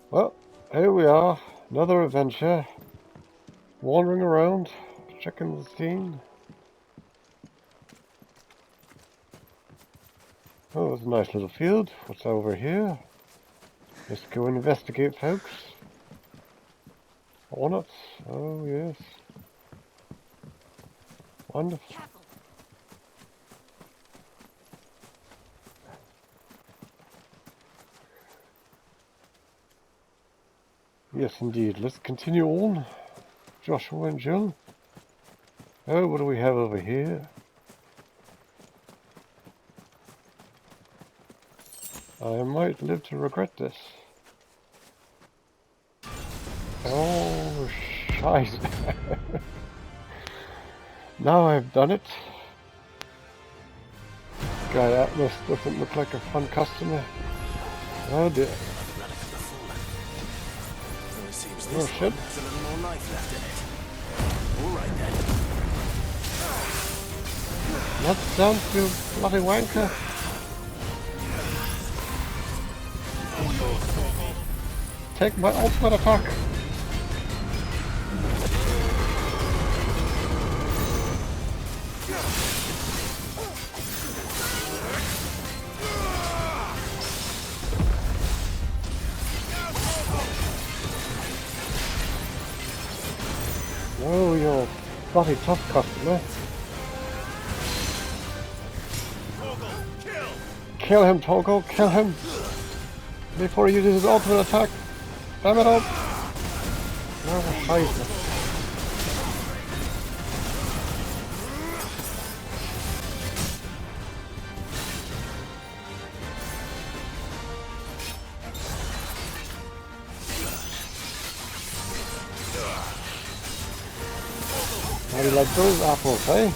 Well, here we are, another adventure. Wandering around, checking the scene. Oh, there's a nice little field. What's over here? Let's go investigate, folks. Walnuts. Oh, yes. Wonderful. Yes, indeed. Let's continue on. Joshua and Jill. Oh, what do we have over here? I might live to regret this. Oh, shite. Now I've done it. Guy Atlas doesn't look like a fun customer. Oh dear. Oh shit. Has a little more life left in it. Alright then. Not down, you bloody wanker. Take my ultimate attack. Oh, you're bloody tough customer. Kill him, Toggle, kill him! Before he uses his ultimate attack! Damn it up! Oh, scheiße. How do you like those apples, eh?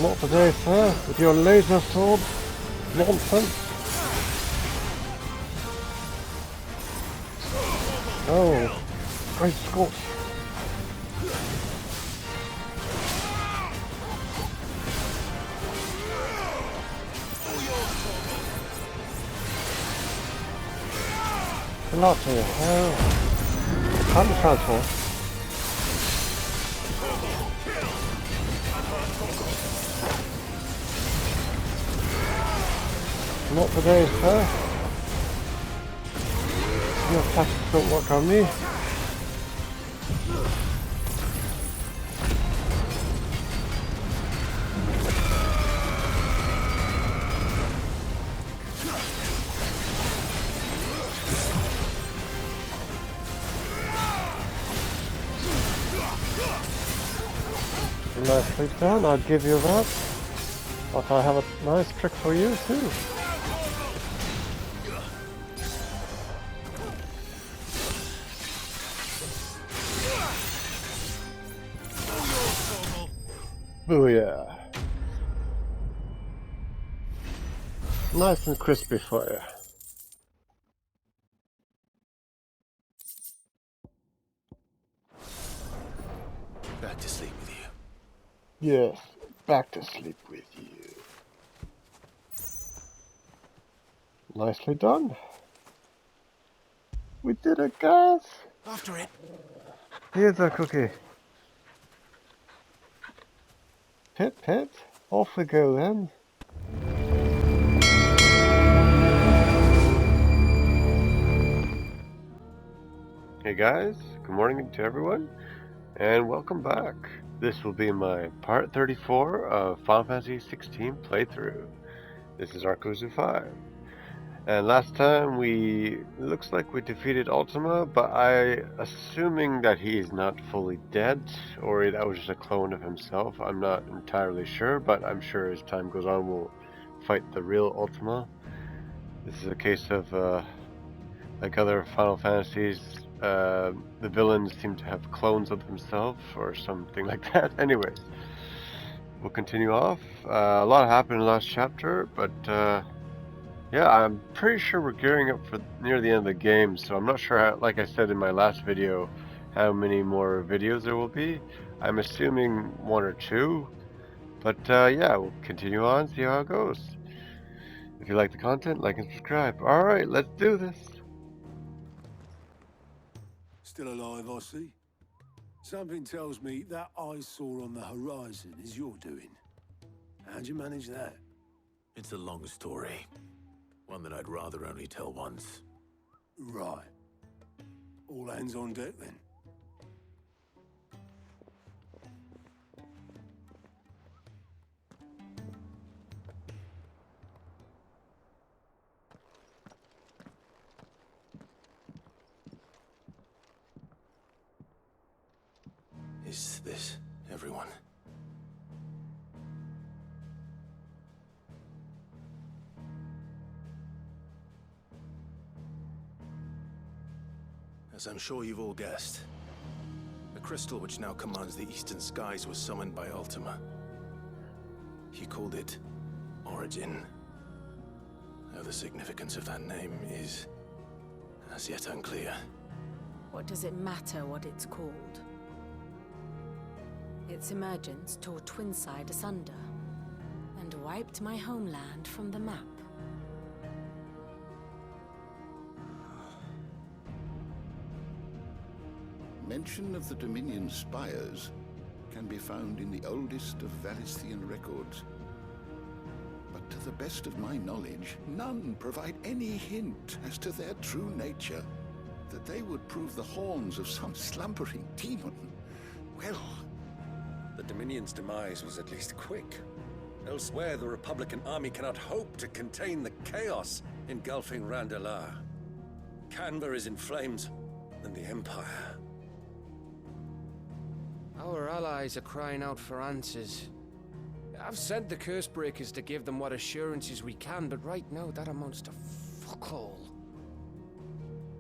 Not today, sir, with your laser sword. Nonsense. Oh, great Scott. Bloody hell. Time to transform. Not today, sir. Your tactics don't work on me. Nicely done, I'll give you that. But I have a nice trick for you too. Booyah. Nice and crispy for you. Back to sleep with you. Yes, back to sleep with you. Nicely done. We did it, guys. After it. Here's a cookie. Pit, pit. Off we go then. Hey guys, good morning to everyone, and welcome back. This will be my part 34 of Final Fantasy 16 playthrough. This is FFXVI. And last time looks like we defeated Ultima, but assuming that he is not fully dead, or that was just a clone of himself. I'm not entirely sure, but I'm sure as time goes on we'll fight the real Ultima. This is a case of, like other Final Fantasies, the villains seem to have clones of themselves, or something like that. Anyways, we'll continue off. A lot happened in the last chapter, but yeah, I'm pretty sure we're gearing up for near the end of the game, so I'm not sure how, like I said in my last video, how many more videos there will be. I'm assuming one or two, but yeah, we'll continue on, see how it goes. If you like the content, like and subscribe. Alright, let's do this. Still alive, I see. Something tells me that eyesore on the horizon is your doing. How'd you manage that? It's a long story. One that I'd rather only tell once. Right. All hands on deck, then. Is this everyone? As I'm sure you've all guessed, the crystal which now commands the eastern skies was summoned by Ultima. He called it Origin. Though the significance of that name is as yet unclear. What does it matter what it's called? Its emergence tore Twinside asunder and wiped my homeland from the map. Mention of the Dominion spires can be found in the oldest of Valisthian records. But to the best of my knowledge, none provide any hint as to their true nature. That they would prove the horns of some slumbering demon. Well, The Dominion's demise was at least quick. Elsewhere, the Republican army cannot hope to contain the chaos engulfing Randalar. Canva is in flames, and the Empire. Our allies are crying out for answers. I've sent the Cursebreakers to give them what assurances we can, but right now that amounts to fuck all.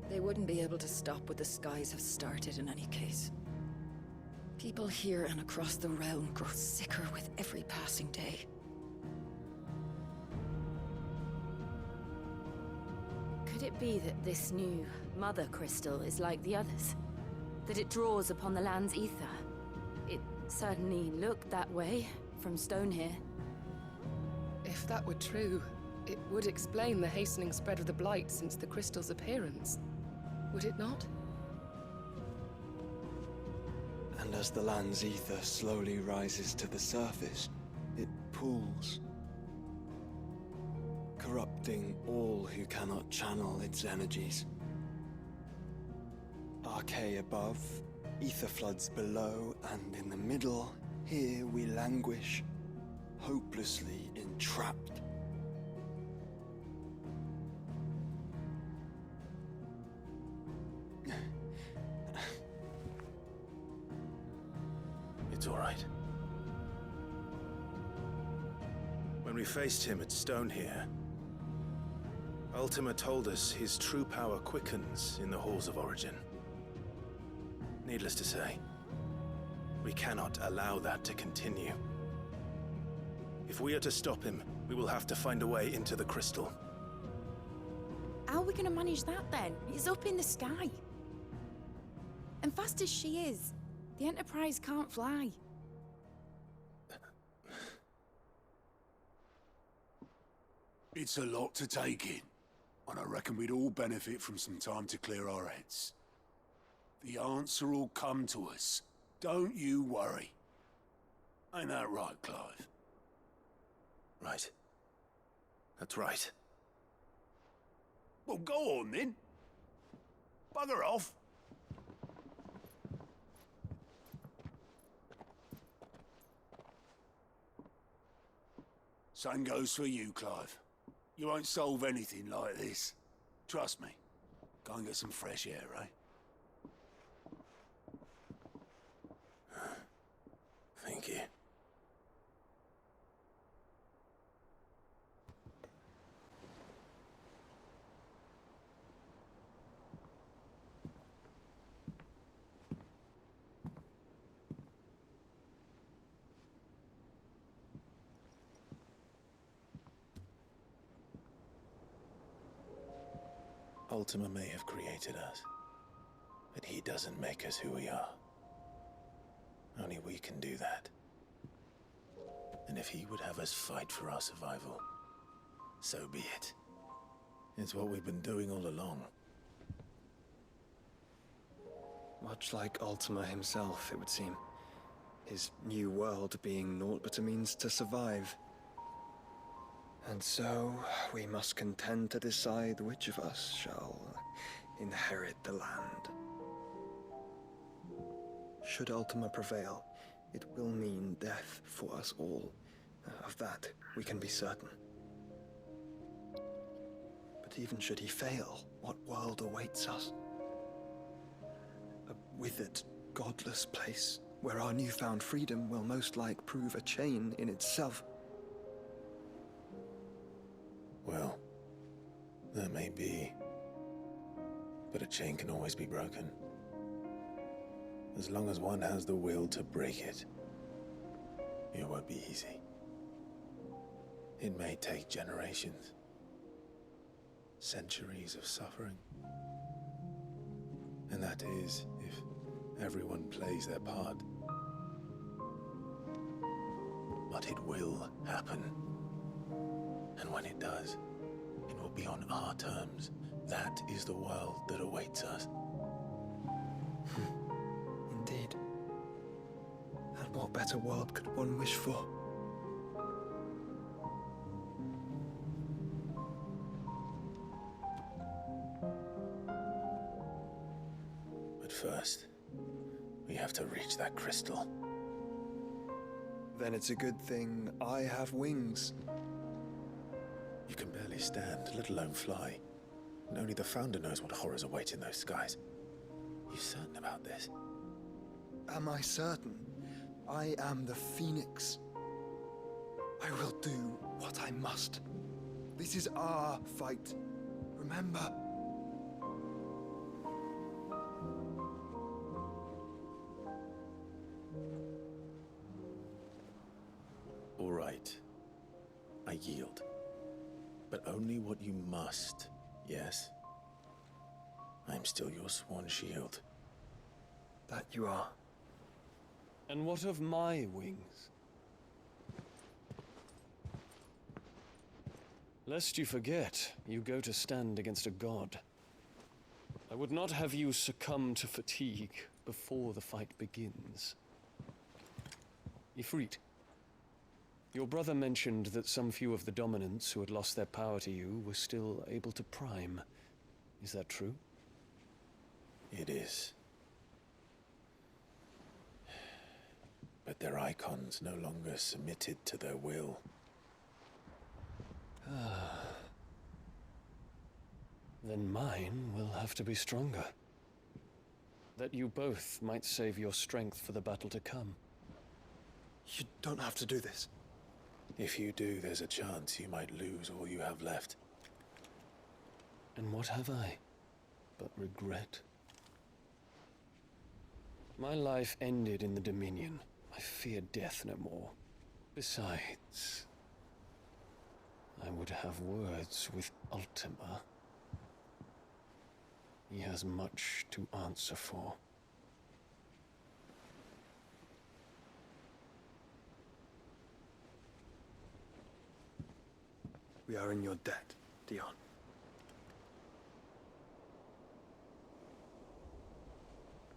They wouldn't be able to stop what the skies have started in any case. People here and across the realm grow sicker with every passing day. Could it be that this new Mother Crystal is like the others? That it draws upon the land's ether? It certainly looked that way from stone here. If that were true, it would explain the hastening spread of the Blight since the crystal's appearance. Would it not? And as the land's ether slowly rises to the surface, it pools, corrupting all who cannot channel its energies. Archay above, ether floods below, and in the middle, here we languish, hopelessly entrapped. It's all right. When we faced him at Stone here, Ultima told us his true power quickens in the halls of Origin. Needless to say, we cannot allow that to continue. If we are to stop him, we will have to find a way into the crystal. How are we gonna manage that then? It's up in the sky. And fast as she is, the Enterprise can't fly. It's a lot to take in, and I reckon we'd all benefit from some time to clear our heads. The answer will come to us. Don't you worry. Ain't that right, Clive? Right. That's right. Well, go on then. Bugger off. Same goes for you, Clive. You won't solve anything like this. Trust me. Go and get some fresh air, eh? Thank you. Ultima may have created us, But he doesn't make us who we are. Only we can do that. And if he would have us fight for our survival, so be it. It's what we've been doing all along. Much like Ultima himself, it would seem. His new world being naught but a means to survive. And so, we must contend to decide which of us shall inherit the land. Should Ultima prevail, it will mean death for us all. Of that, we can be certain. But even should he fail, what world awaits us? A withered, godless place where our newfound freedom will most like prove a chain in itself. Well, that may be. But a chain can always be broken. As long as one has the will to break it. It won't be easy. It may take generations. Centuries of suffering. And that is, if everyone plays their part. But it will happen. And when it does, it will be on our terms. That is the world that awaits us. Indeed. And what better world could one wish for? But first, we have to reach that crystal. Then it's a good thing I have wings. You can barely stand, let alone fly. And only the Founder knows what horrors await in those skies. You certain about this? Am I certain? I am the Phoenix. I will do what I must. This is our fight. Remember? All right. I yield. But only what you must, yes? I'm still your sworn shield. That you are. And what of my wings? Lest you forget, you go to stand against a god. I would not have you succumb to fatigue before the fight begins. Ifrit, your brother mentioned that some few of the dominants who had lost their power to you were still able to prime. Is that true? It is. But their icons no longer submitted to their will. Then mine will have to be stronger. That you both might save your strength for the battle to come. You don't have to do this. If you do, there's a chance you might lose all you have left. And what have I but regret? My life ended in the Dominion. I fear death no more. Besides, I would have words with Ultima. He has much to answer for. We are in your debt, Dion.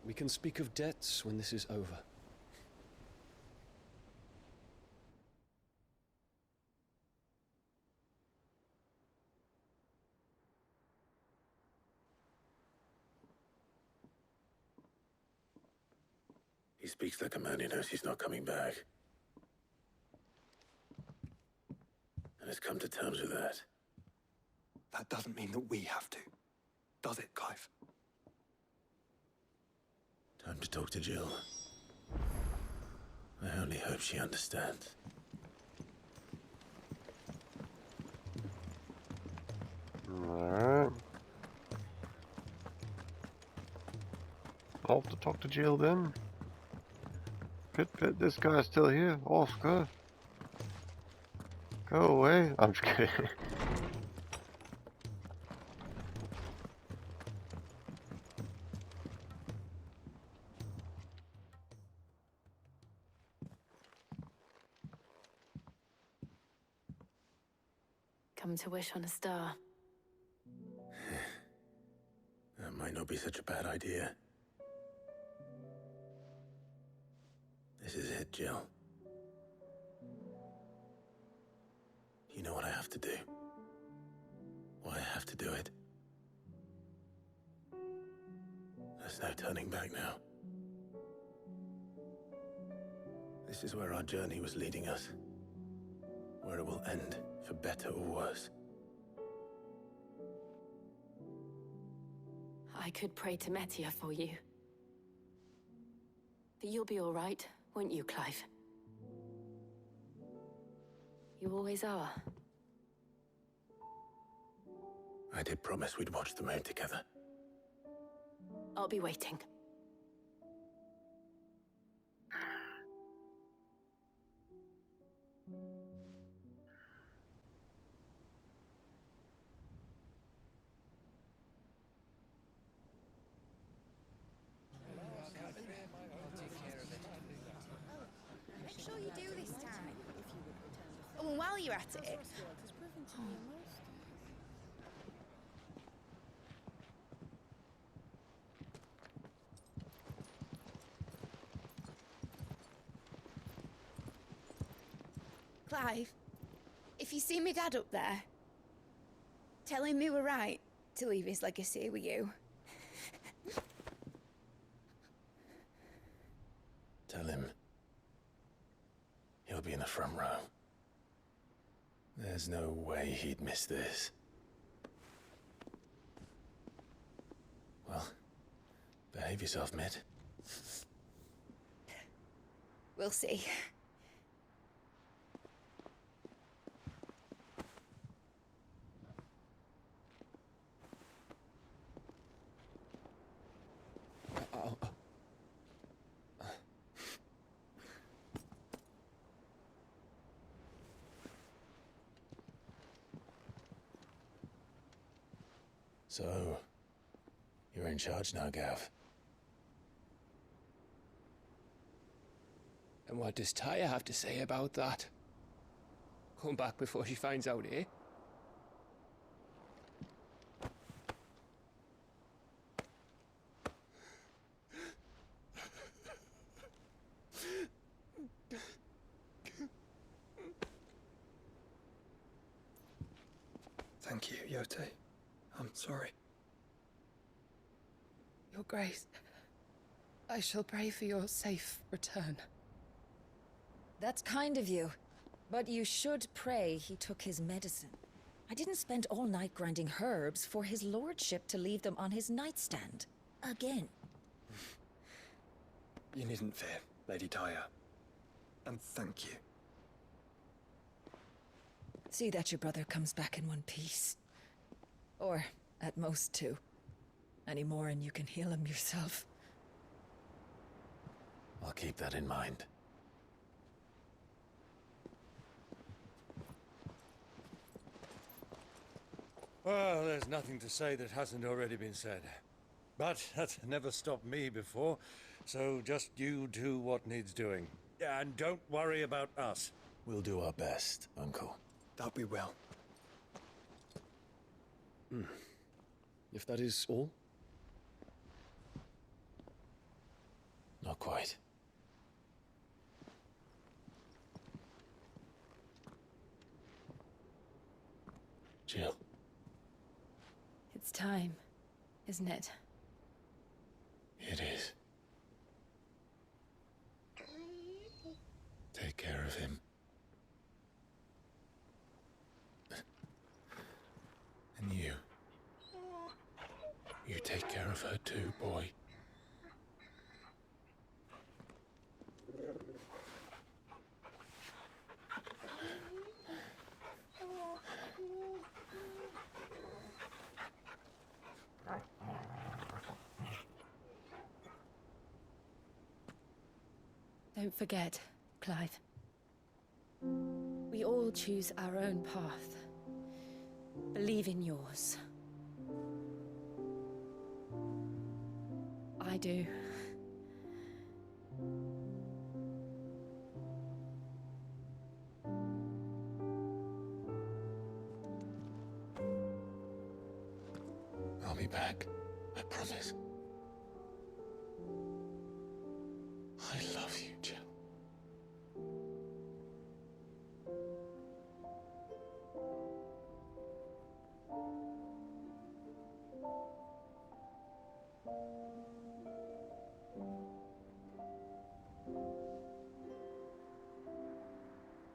We can speak of debts when this is over. He speaks like a man who knows he's not coming back. And has come to terms with that. That doesn't mean that we have to, does it, Clive? Time to talk to Jill. I only hope she understands. Alright. I'll have to talk to Jill then. Pit, this guy's still here. Oscar. Go away. I'm just kidding. Come to wish on a star. That might not be such a bad idea. This is it, Jill. You know what I have to do. Why I have to do it. There's no turning back now. This is where our journey was leading us. Where it will end, for better or worse. I could pray to Metia for you. But you'll be all right, won't you, Clive? You always are. I did promise we'd watch the moon together. I'll be waiting. Make sure you do this time. Oh, and while you're at it... Clive, if you see me dad up there, tell him we were right to leave his legacy with you. Tell him he'll be in the front row. There's no way he'd miss this. Well, behave yourself, Mitt. We'll see. So, you're in charge now, Gav. And what does Taya have to say about that? Come back before she finds out, eh? Thank you, Yote. I'm sorry. Your Grace, I shall pray for your safe return. That's kind of you. But you should pray he took his medicine. I didn't spend all night grinding herbs for his lordship to leave them on his nightstand. Again. You needn't fear, Lady Taya. And thank you. See that your brother comes back in one piece. Or, at most, two. Any more and you can heal him yourself. I'll keep that in mind. Well, there's nothing to say that hasn't already been said. But that's never stopped me before, so just you do what needs doing. And don't worry about us. We'll do our best, Uncle. That we will. If that is all? Not quite. Jill. It's time, isn't it? It is. Take care of him. And you. You take care of her too, boy. Don't forget, Clive. We all choose our own path. Believe in yours. I do. be back. I promise. I love you, Jill.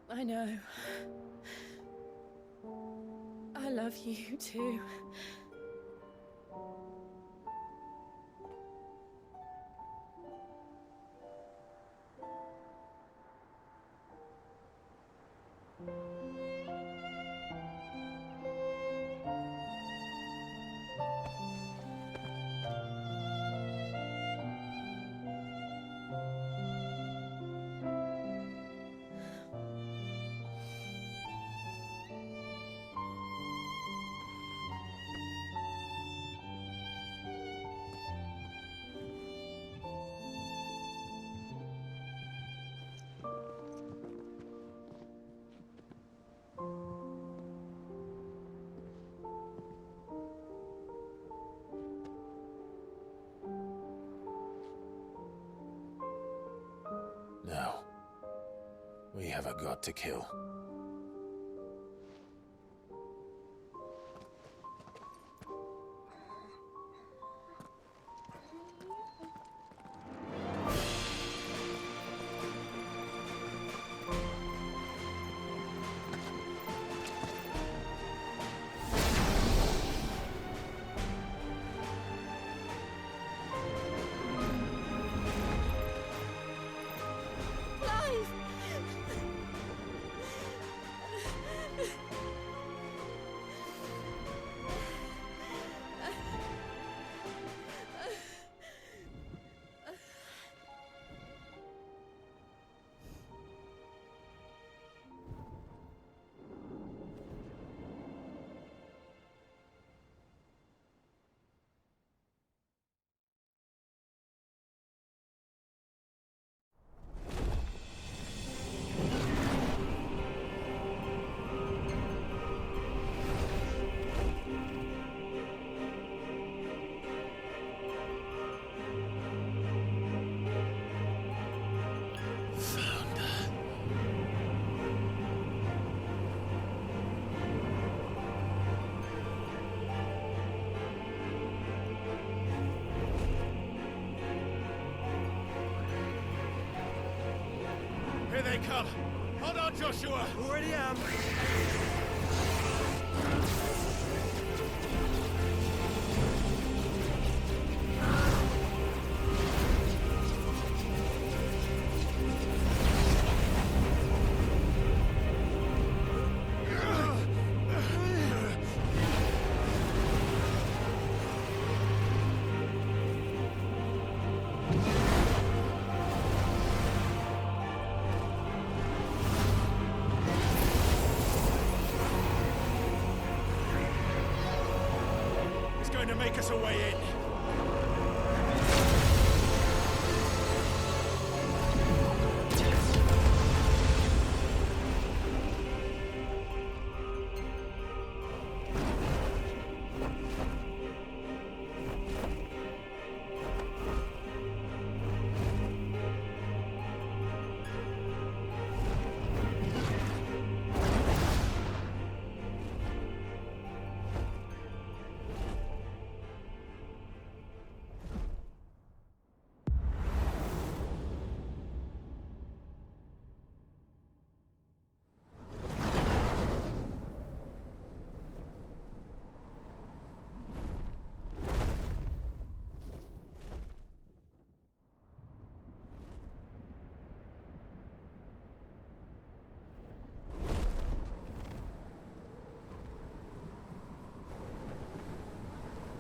I know. I love you too. Now, we have a god to kill. Here they come! Hold on, Joshua! Already am. He's going to make us a way in!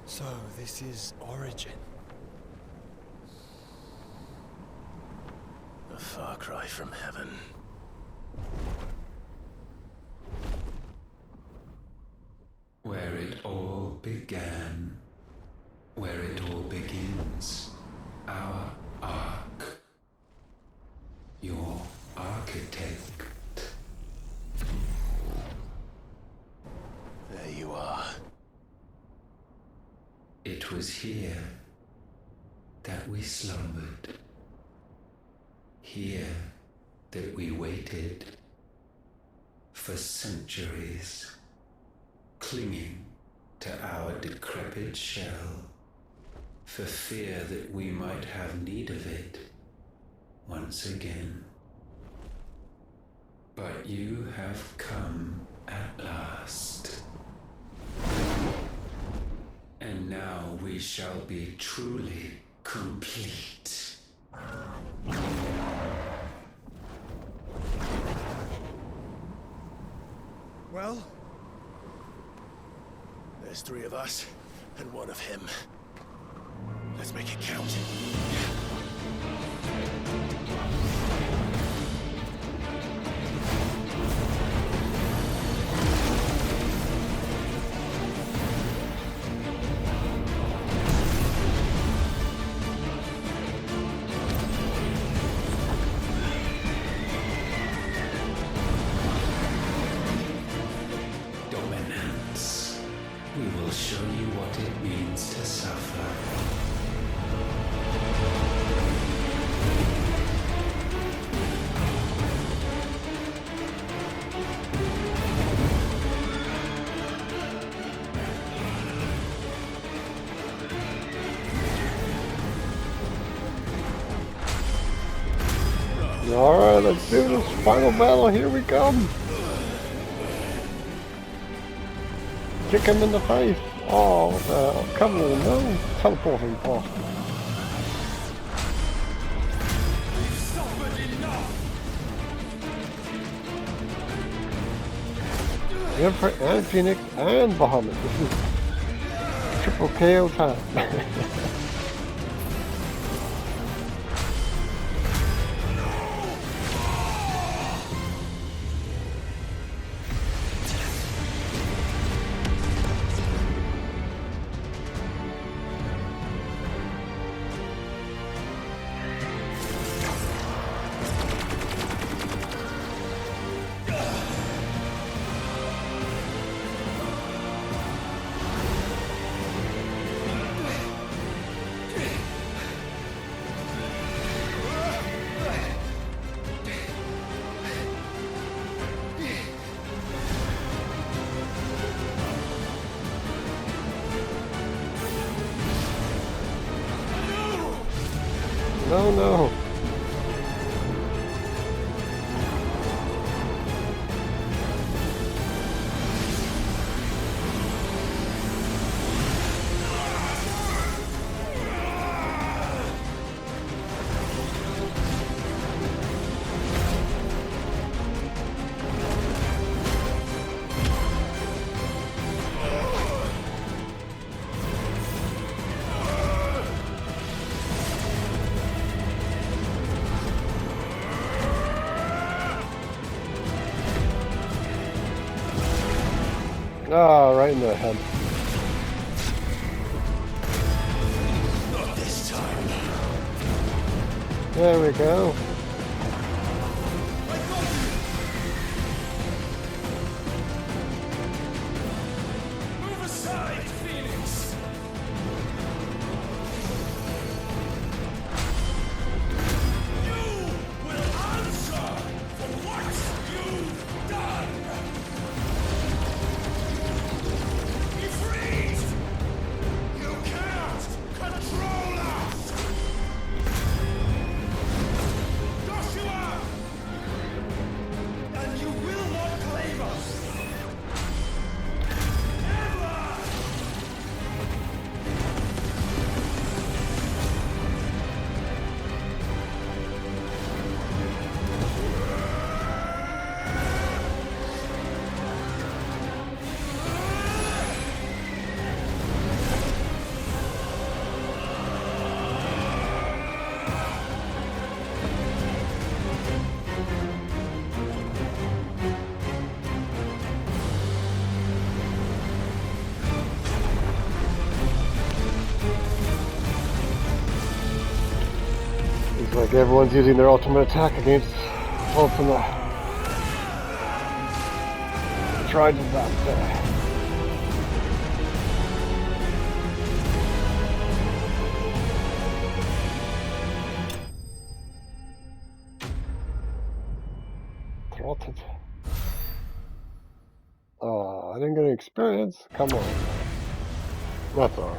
So, this is Origin. A far cry from heaven. Where it all began. Where it all begins. Our ark. Your architect. There you are. was here that we slumbered. Here that we waited for centuries, clinging to our decrepit shell, for fear that we might have need of it once again. But you have come at last. And now we shall be truly complete. Well, there's 3 of us and 1 of him. Let's make it count. Dominance. We will show you what it means to suffer. Alright, let's do this final battle. Here we come. Kick him in the face. Oh, come on, no. Teleporting past him. Emperor and Phoenix and Bahamut. This is triple KO time. No, no. Ah, right in the head. Not this time. There we go. Move aside, Phoenix! You will answer for what you've done! Be freed! You cannot control us! Joshua! And you will not claim us! Never! Looks like everyone's using their ultimate attack against Ultima. Tried to that. What? Oh, I didn't get any experience. Come on. That's alright.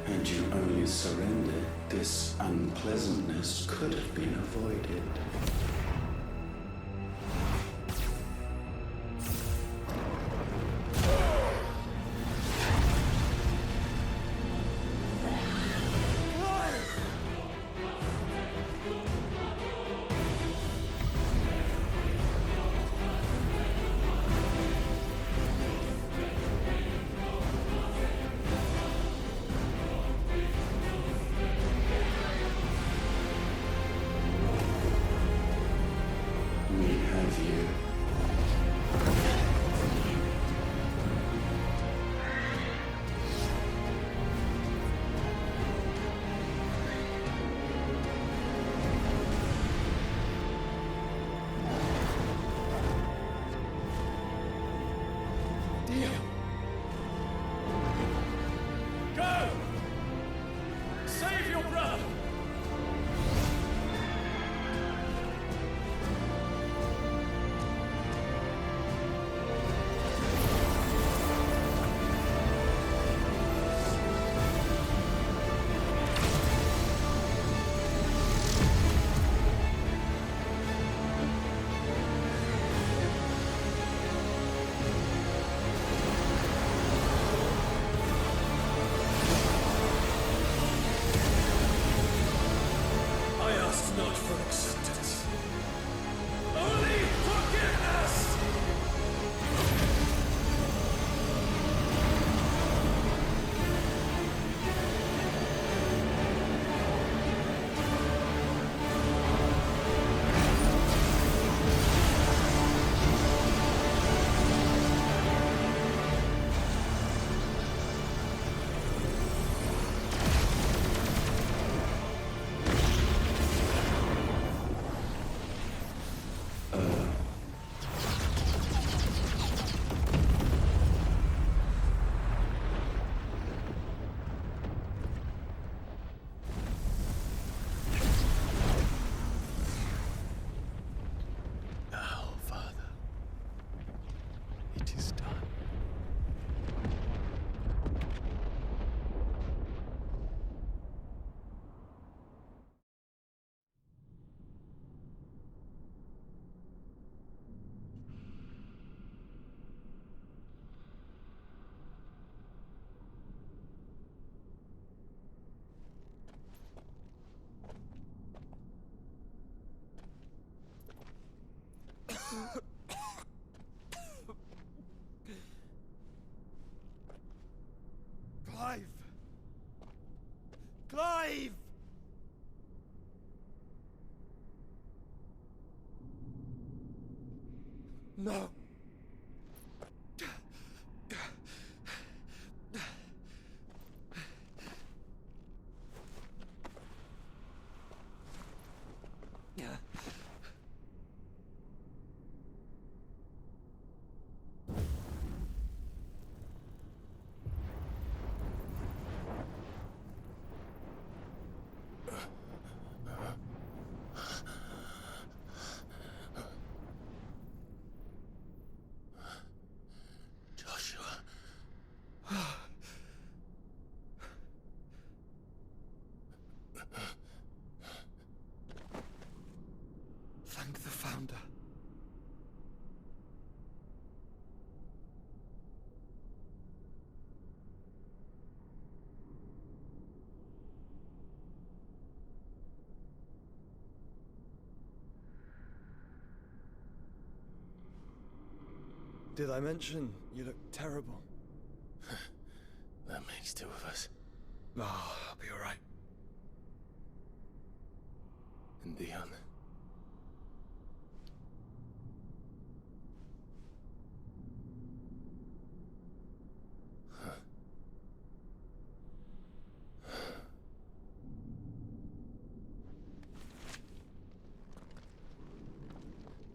Had you only surrendered, this unpleasantness could have been avoided. We have you. Go! Save your brother! I ask not for acceptance. Only forgiveness! Now, Father, it is done. Clive! Clive! No. Joshua. Thank the Founder. Did I mention you look terrible? That makes two of us. Oh, I'll be alright. And Dion.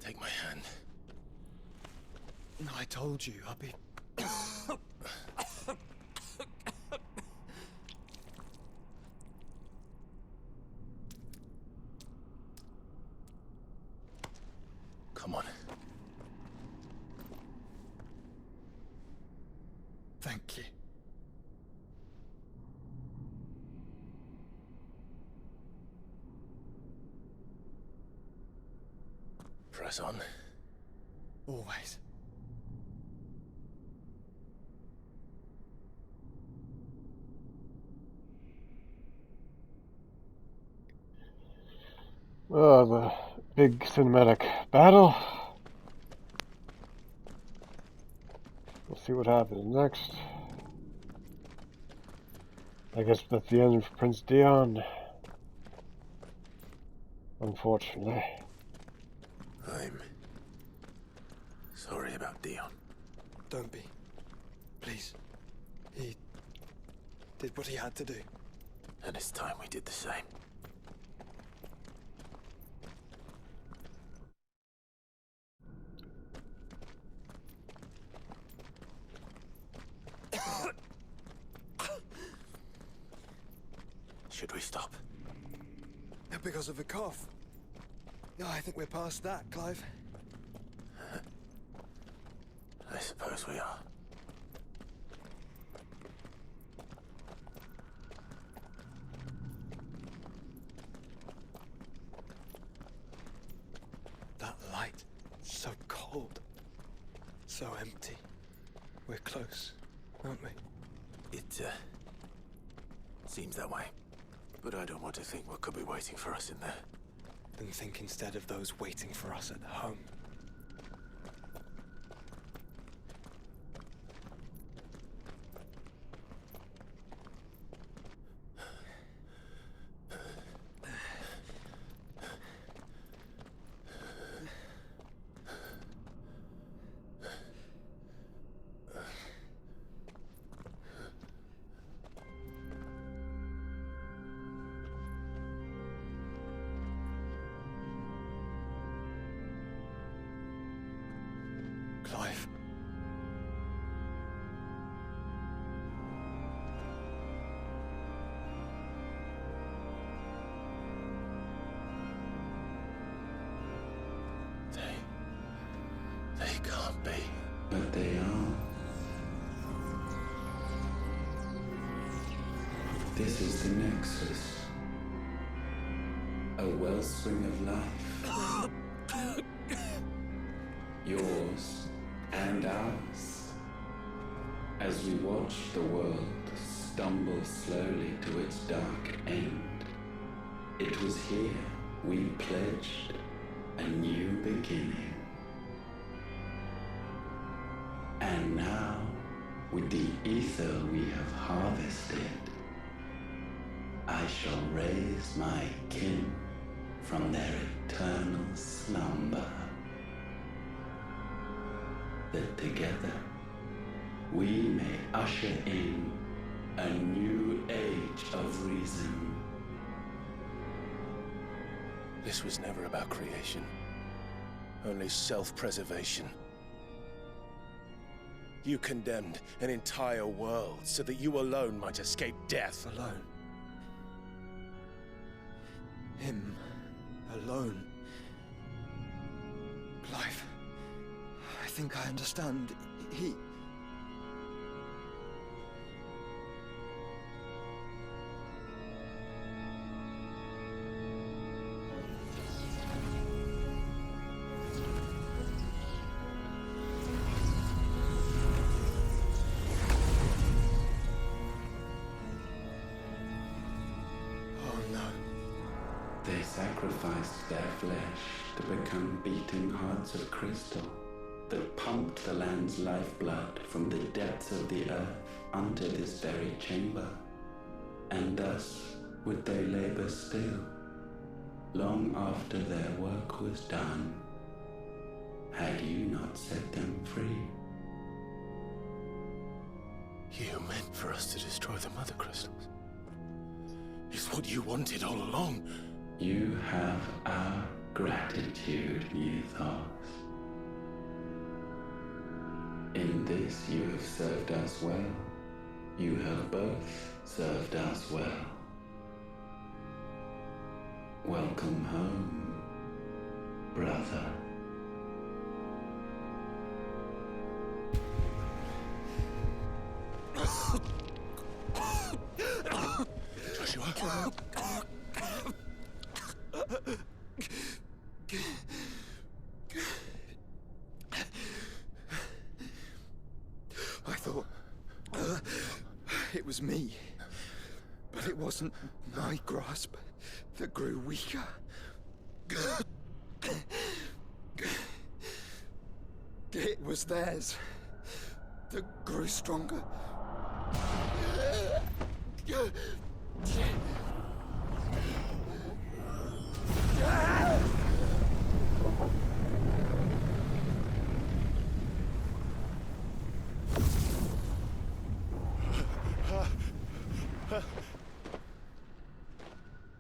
Take my hand. I told you, I'll be... Come on. Thank you. Press on. Always. Oh, the big cinematic battle. We'll see what happens next. I guess that's the end of Prince Dion. Unfortunately. I'm sorry about Dion. Don't be. Please. He did what he had to do. And it's time we did the same. Should we stop? Because of the cough. No, I think we're past that, Clive. I suppose we are. That light, so cold. So empty. We're close, aren't we? It, seems that way. But I don't want to think what could be waiting for us in there. Then think instead of those waiting for us at home. Clive. They can't be. But they are. This is the Nexus. A wellspring of life. Yours and ours. As we watch the world stumble slowly to its dark end, it was here we pledged a new beginning. And now, with the ether we have harvested, I shall raise my kin from their eternal slumber. That together we may usher in a new age of reason. This was never about creation. Only self-preservation. You condemned an entire world so that you alone might escape death. Alone. Him. Alone. Clive. I think I understand. He... They sacrificed their flesh to become beating hearts of crystal that pumped the land's lifeblood from the depths of the earth unto this very chamber. And thus would they labor still, long after their work was done, had you not set them free. You meant for us to destroy the Mother Crystals. It's what you wanted all along. You have our gratitude, Mythos. In this you have served us well. You have both served us well. Welcome home, brother. I thought it was me, but it wasn't my grasp that grew weaker. It was theirs that grew stronger.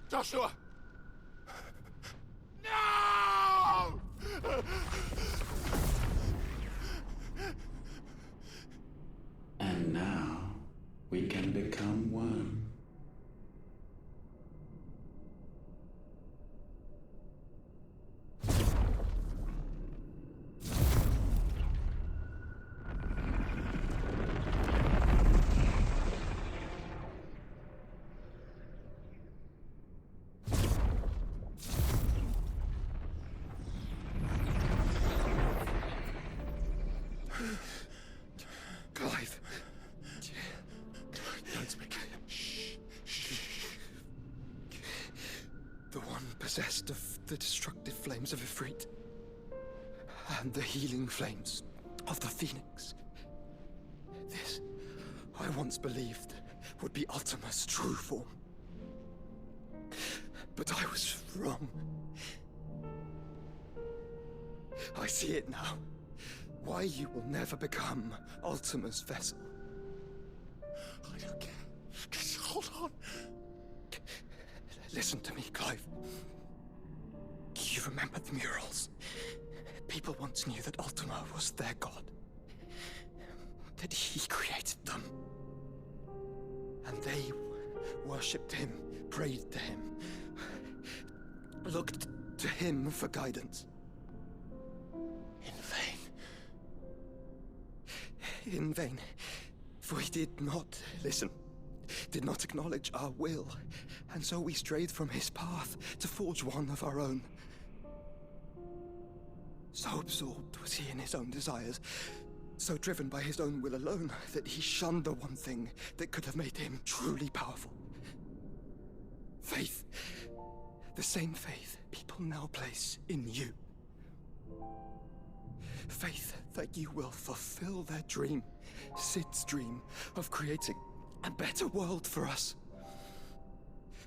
Joshua! No! And now we can become one. Clive. Don't speak. The one possessed of the destructive flames of Ifrit, and the healing flames of the Phoenix. This, I once believed, would be Ultima's true form. But I was wrong. I see it now. Why you will never become Ultima's vessel. I don't care. Just hold on. Listen to me, Clive. You remember the murals? People once knew that Ultima was their god. That he created them. And they worshipped him, prayed to him, looked to him for guidance. In vain. In vain. For he did not listen, did not acknowledge our will, and so we strayed from his path to forge one of our own. So absorbed was he in his own desires, so driven by his own will alone, that he shunned the one thing that could have made him truly powerful. Faith. The same faith people now place in you. Faith that you will fulfill their dream, Sid's dream, of creating a better world for us.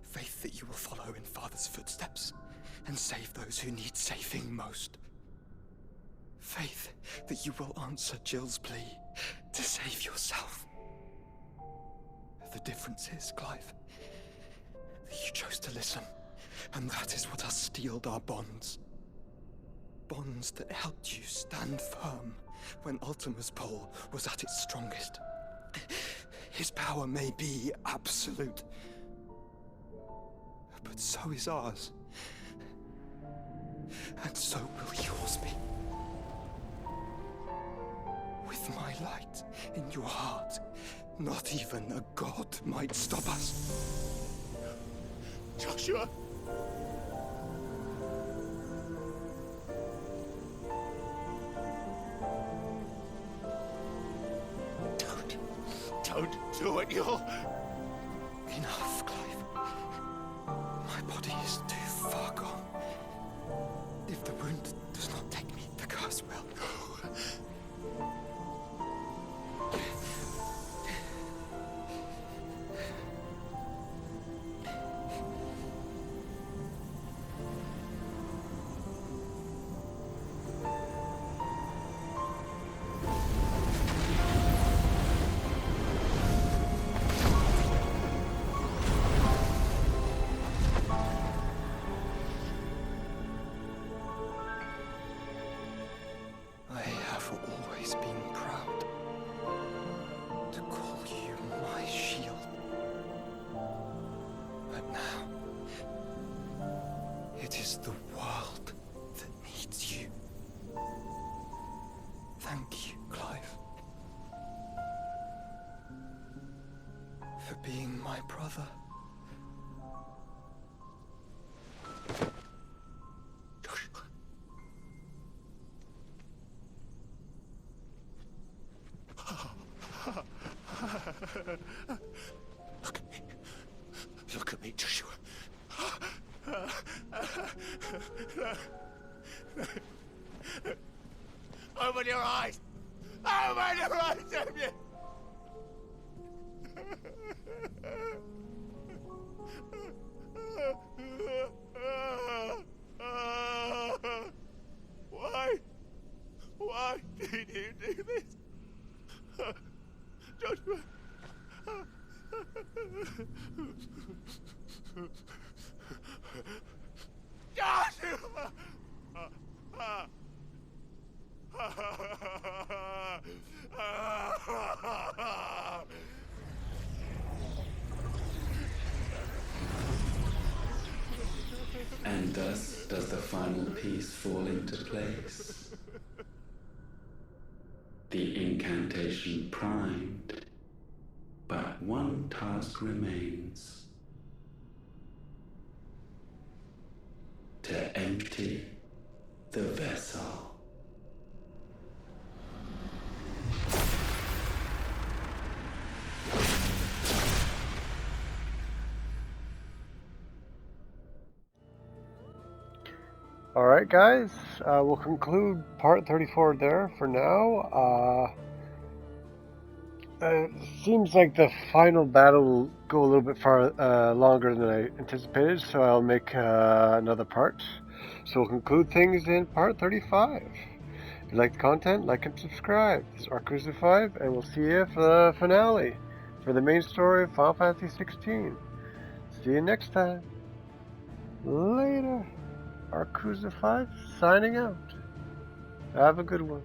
Faith that you will follow in Father's footsteps and save those who need saving most. Faith that you will answer Jill's plea to save yourself. The difference is, Clive, that you chose to listen, and that is what has steeled our bonds. Bonds that helped you stand firm when Ultima's pull was at its strongest. His power may be absolute, but so is ours. And so will yours be. With my light in your heart, not even a god might stop us. Joshua! Don't do it, you'll... Enough, Clive. My body is too far gone. If the wound does not take me, the curse will. I have always been Open your eyes! Open your eyes, Damien! Why? Why did you do this? Joshua! Joshua! And thus does the final piece fall into place. The incantation primed, but one task remains. To empty the vessel. Alright guys, we'll conclude part 34 there for now. It seems like the final battle will go a little bit far longer than I anticipated, so I'll make another part. So we'll conclude things in part 35. If you like the content, like and subscribe. This is FFXVI, and we'll see you for the finale, for the main story of Final Fantasy 16. See you next time. Later. FFXVI signing out. Have a good one.